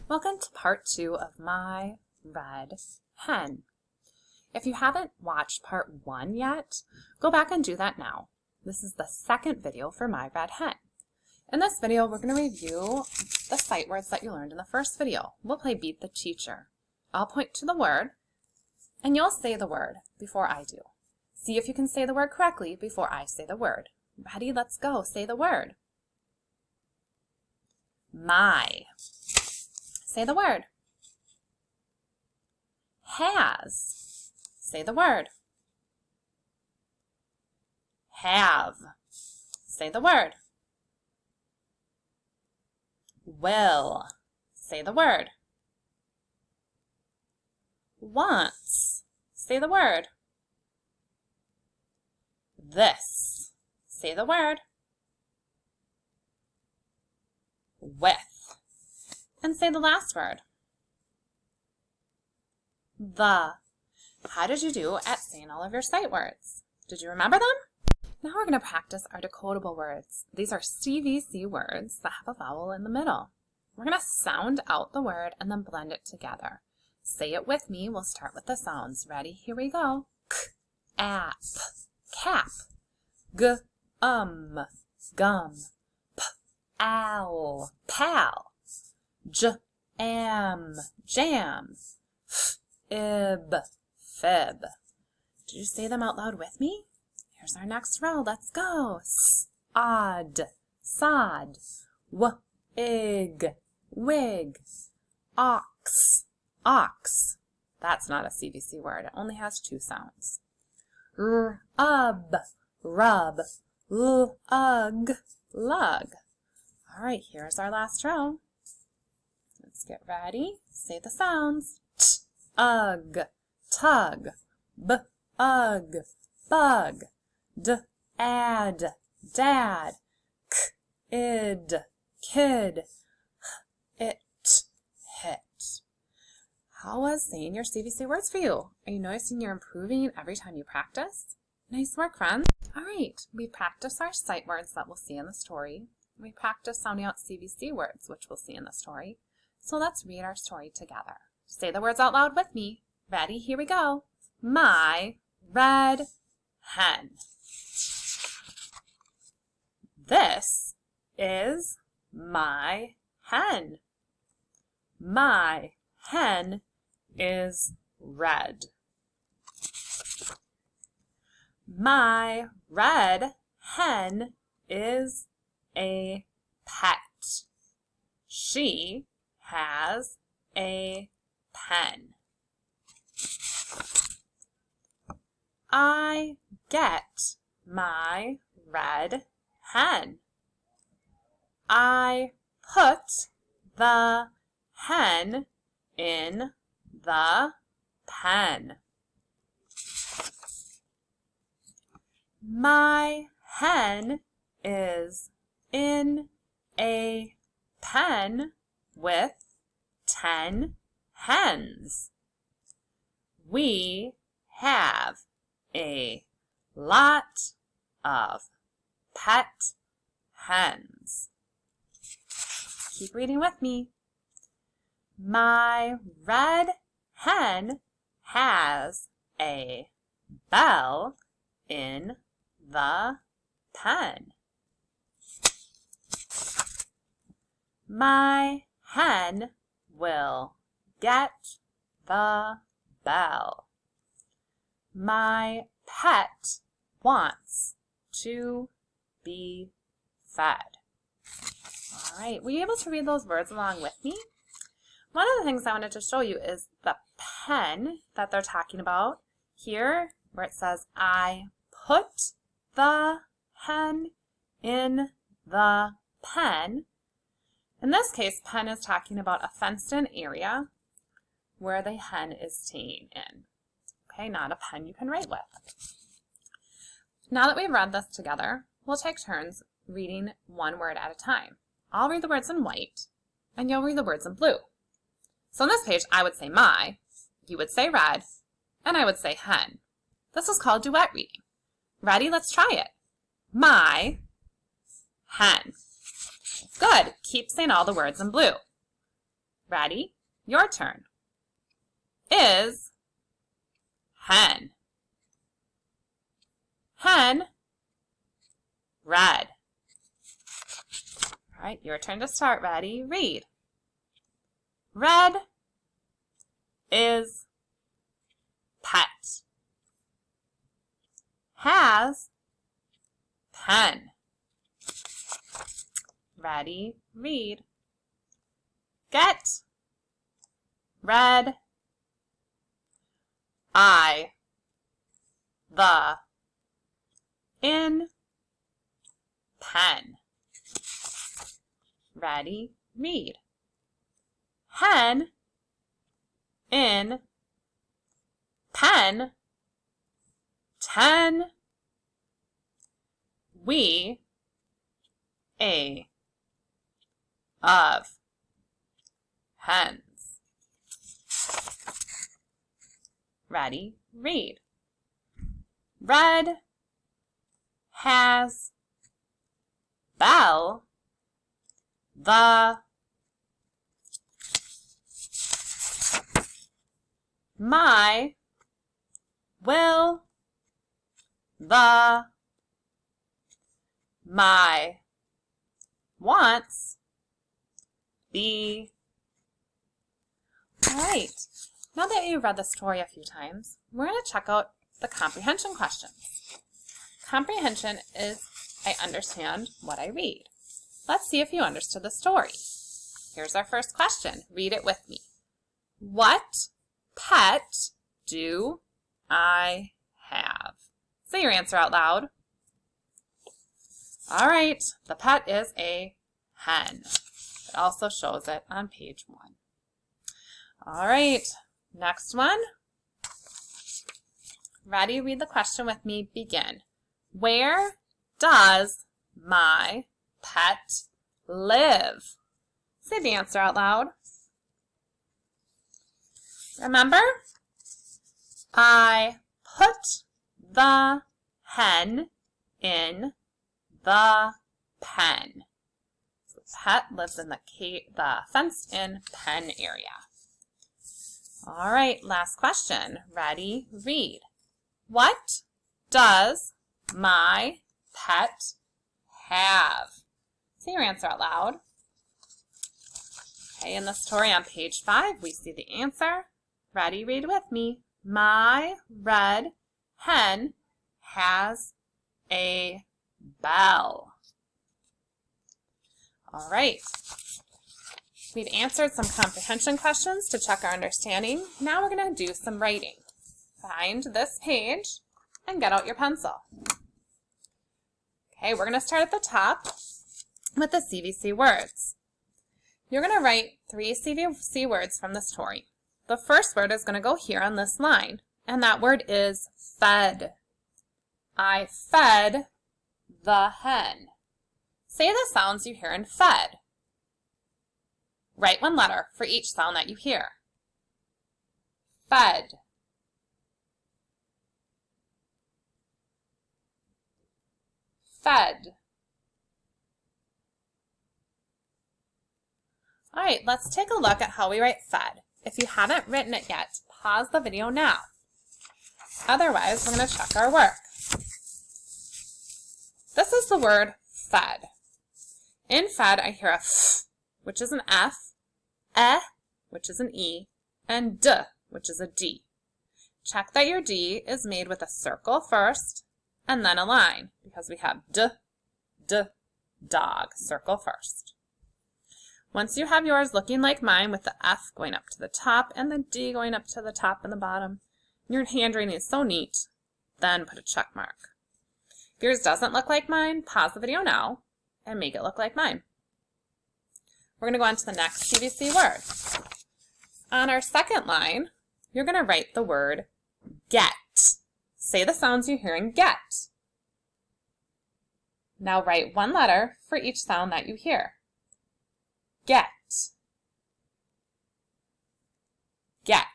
Welcome to part 2 of My Red Hen. If you haven't watched part 1 yet, go back and do that now. This is the second video for My Red Hen. In this video, we're going to review the sight words that you learned in the first video. We'll play Beat the Teacher. I'll point to the word, and you'll say the word before I do. See if you can say the word correctly before I say the word. Ready? Let's go. Say the word. My. Say the word. Has. Say the word. Have. Say the word. Will. Say the word. Wants. Say the word. This. Say the word. With. And say the last word. The. How did you do at saying all of your sight words? Did you remember them? Now we're going to practice our decodable words. These are CVC words that have a vowel in the middle. We're going to sound out the word and then blend it together. Say it with me. We'll start with the sounds. Ready? Here we go. K, app, cap. G, gum. P, owl, pal. J, am, jam. F, ib, fib. Did you say them out loud with me? Here's our next row. Let's go. S, odd, sod. W, ig, wig. Ox, ox. That's not a CVC word. It only has 2 sounds. R, ub, rub. L, ug, lug. All right, here's our last row. Let's get ready. Say the sounds. T, ug, tug. B, ug, bug. D, ad, dad. K, id, kid. H, it, hit. How was saying your CVC words for you? Are you noticing you're improving every time you practice? Nice work, friends. All right, we practiced our sight words that we'll see in the story. We practiced sounding out CVC words, which we'll see in the story. So let's read our story together. Say the words out loud with me. Ready? Here we go. My red hen. This is my hen. My hen is red. My red hen is a pet. She has a pen. I get my red hen. I put the hen in the pen. My hen is in a pen with 10 hens. We have a lot of pet hens. Keep reading with me. My red hen has a bell in the pen. My hen will get the bell. My pet wants to be fed. All right, were you able to read those words along with me? One of the things I wanted to show you is the pen that they're talking about here, where it says, I put the hen in the pen. In this case, pen is talking about a fenced-in area where the hen is staying in. Okay, not a pen you can write with. Now that we've read this together, we'll take turns reading one word at a time. I'll read the words in white, and you'll read the words in blue. So on this page, I would say my, you would say red, and I would say hen. This is called duet reading. Ready? Let's try it. My hen. Good. Keep saying all the words in blue. Ready? Your turn. Is hen. Hen, red. All right, your turn to start. Ready? Read. Red is pet. Has pen. Ready? Read. Get red. I the in pen. Ready? Read. Hen in pen. 10. We a of hens. Ready? Read. Red has bell. The my will the my wants be. All right, now that you've read the story a few times, we're going to check out the comprehension questions. Comprehension is I understand what I read. Let's see if you understood the story. Here's our first question. Read it with me. What pet do I have? Say your answer out loud. All right, the pet is a hen. It also shows it on page 1. All right, next one. Ready? Read the question with me. Begin. Where does my pet live? Say the answer out loud. Remember? I put the hen in the pen. So the pet lives in the fenced-in pen area. All right, last question. Ready? Read. What does my pet have? Say your answer out loud. Okay, in the story on page 5, we see the answer. Ready? Read with me. My red hen has a bell. All right. We've answered some comprehension questions to check our understanding. Now we're going to do some writing. Find this page and get out your pencil. Okay, we're going to start at the top with the CVC words. You're going to write 3 CVC words from the story. The first word is going to go here on this line, and that word is fed. I fed the hen. Say the sounds you hear in fed. Write one letter for each sound that you hear. Fed. Fed. All right, let's take a look at how we write fed. If you haven't written it yet, pause the video now. Otherwise, we're going to check our work. This is the word fed. In fed, I hear a f, which is an F, eh, which is an E, and d, which is a D. Check that your D is made with a circle first, and then a line, because we have d, dog, circle first. Once you have yours looking like mine with the F going up to the top and the D going up to the top and the bottom, your handwriting is so neat, then put a check mark. If yours doesn't look like mine, pause the video now and make it look like mine. We're going to go on to the next CVC word. On our second line, you're going to write the word get. Say the sounds you hear in get. Now write one letter for each sound that you hear. Get. Get.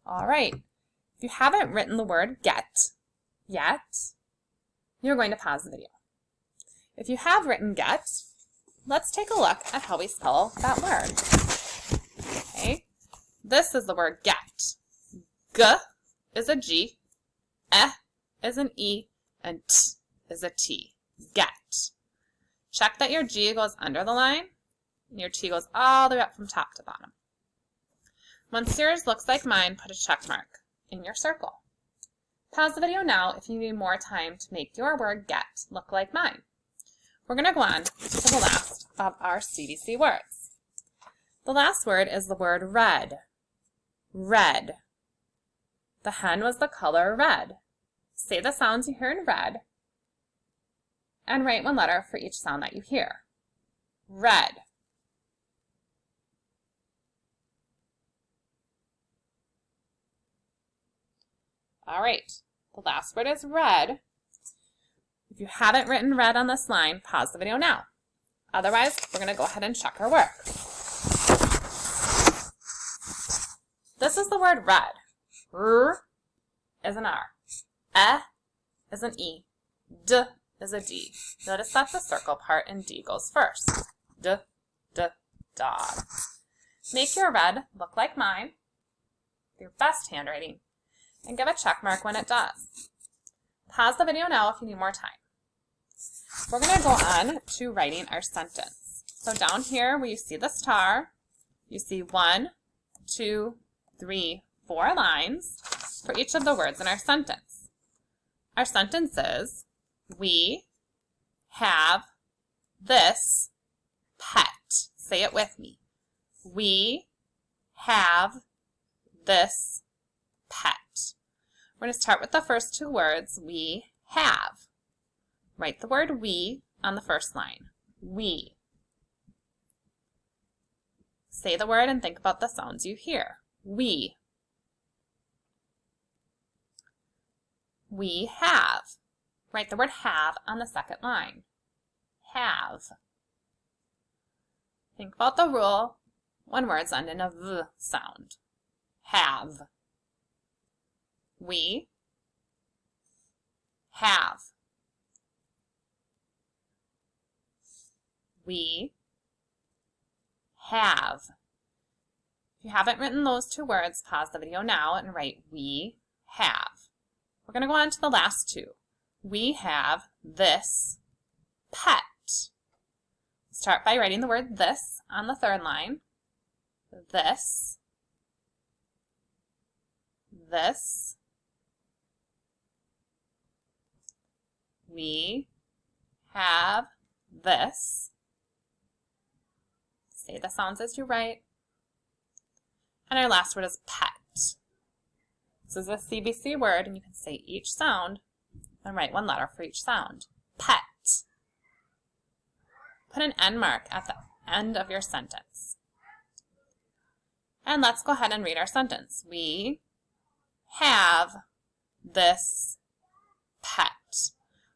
All right. If you haven't written the word get yet, you're going to pause the video. If you have written get, let's take a look at how we spell that word. Okay, this is the word get. G is a G, E is an E, and T is a T. Get. Check that your G goes under the line, and your T goes all the way up from top to bottom. Once yours looks like mine, put a check mark in your circle. Pause the video now if you need more time to make your word get look like mine. We're going to go on to the last of our CVC words. The last word is the word red. Red. The hen was the color red. Say the sounds you hear in red and write one letter for each sound that you hear. Red. All right, the last word is red. If you haven't written red on this line, pause the video now. Otherwise, we're going to go ahead and check our work. This is the word red. R is an R. E is an E. D is a D. Notice that the circle part in D goes first. D, D, dog. Make your red look like mine with your best handwriting and give a check mark when it does. Pause the video now if you need more time. We're going to go on to writing our sentence. So down here where you see the star, you see 1, 2, 3, 4 lines for each of the words in our sentence. Our sentence is, we have this pet. Say it with me. We have this pet. We're going to start with the first two words, we have. Write the word we on the first line. We. Say the word and think about the sounds you hear. We. We have. Write the word have on the second line. Have. Think about the rule when words end in a V sound. Have. We have. We have. If you haven't written those two words, pause the video now and write we have. We're going to go on to the last two. We have this pet. Start by writing the word this on the third line. This. This. We have this. Say the sounds as you write. And our last word is pet. This is a CVC word, and you can say each sound and write one letter for each sound. Pet. Put an end mark at the end of your sentence. And let's go ahead and read our sentence. We have this pet.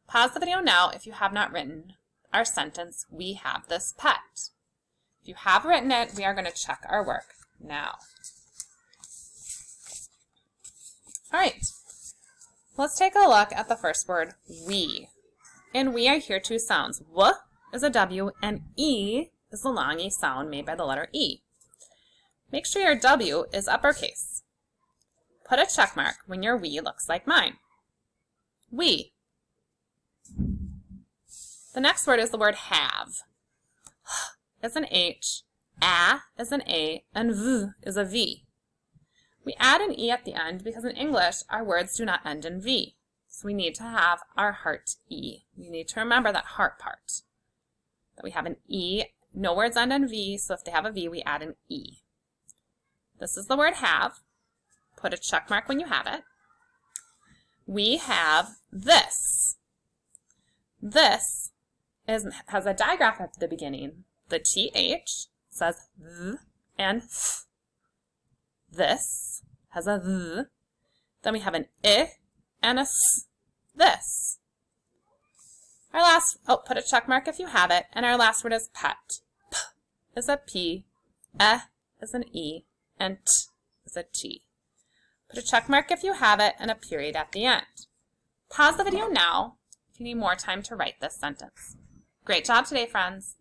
Pause the video now if you have not written our sentence, we have this pet. If you have written it, we are going to check our work now. All right, let's take a look at the first word, we. In we, I hear two sounds. W is a W, and E is the long E sound made by the letter E. Make sure your W is uppercase. Put a check mark when your we looks like mine. We. The next word is the word have. H is an H, A is an A, and V is a V. We add an E at the end because in English, our words do not end in V. So we need to have our heart E. We need to remember that heart part. That we have an E, no words end in V, so if they have a V, we add an E. This is the word have. Put a check mark when you have it. We have this. This has a digraph at the beginning. The TH says th and th. This has a th. Then we have an I and a s. This. Our last, put a check mark if you have it. And our last word is pet. P is a P, E is an E, and T is a T. Put a check mark if you have it and a period at the end. Pause the video now if you need more time to write this sentence. Great job today, friends.